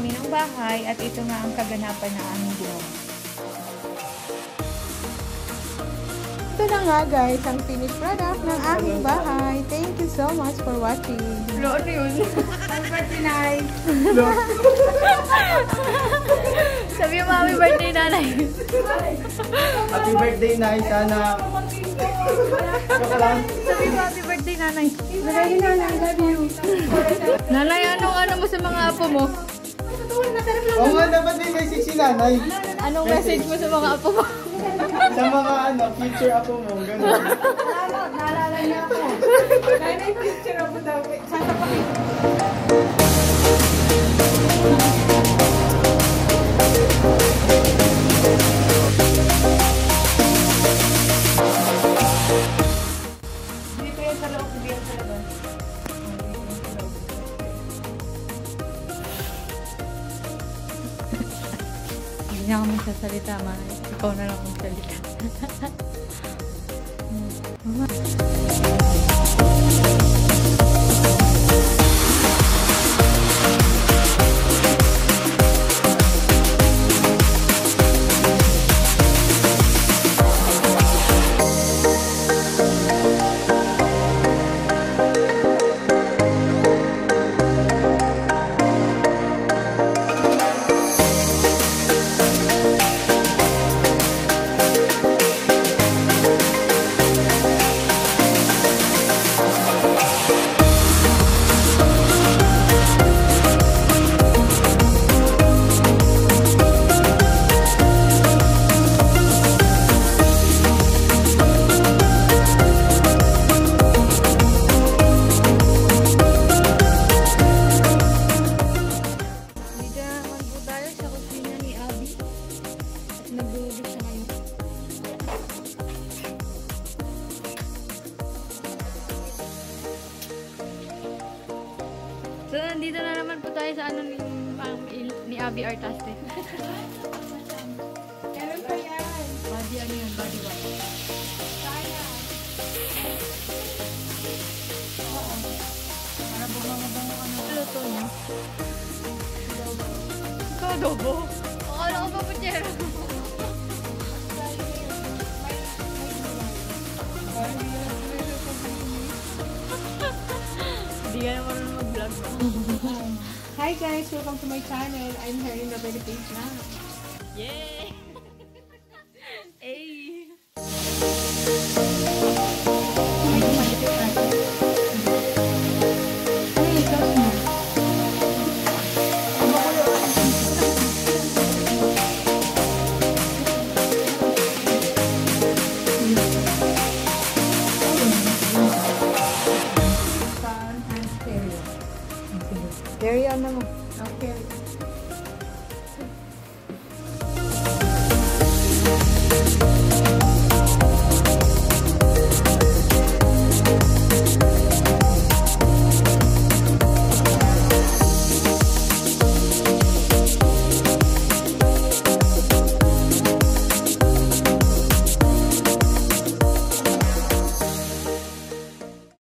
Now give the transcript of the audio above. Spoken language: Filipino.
kami ng bahay at ito nga ang kaganapan na aming ginawa. Ito na nga guys, ang finished product ng aming bahay. Thank you so much for watching. Ano yun? Happy birthday, Nay! Sabi mo, happy birthday, nanay. Happy birthday, Nay. Sana... Sabi mo, happy birthday, nanay. Lagi, Nanay, love you! Nanay, ano mo sa mga apo mo? Oo nga, dapat din may si nanay. Anong message mo sa mga apo mo? Sa mga future apo mo, gano'n. Naalala niya ako. Nanay, picture ako daw. Sasapakin. Dito yan sa loob, hindi yan sa labas. Hindi na ako magsasalita, mahal. Ikaw na lang magsalita. Mama. So, nandito na naman po tayo sa ni Abby Artaste. Meron pa yan. Body ano yun? Body wash. Sayang. Para bumango-bango ka na. Luto niya. Ikaw adobo? Akala ko pa putyero. Hindi ka naman mag-vlog. Hi guys, welcome to my channel. I'm here in the page na. Yay! Hey! Pan and stereo. Carry on naman. Okay.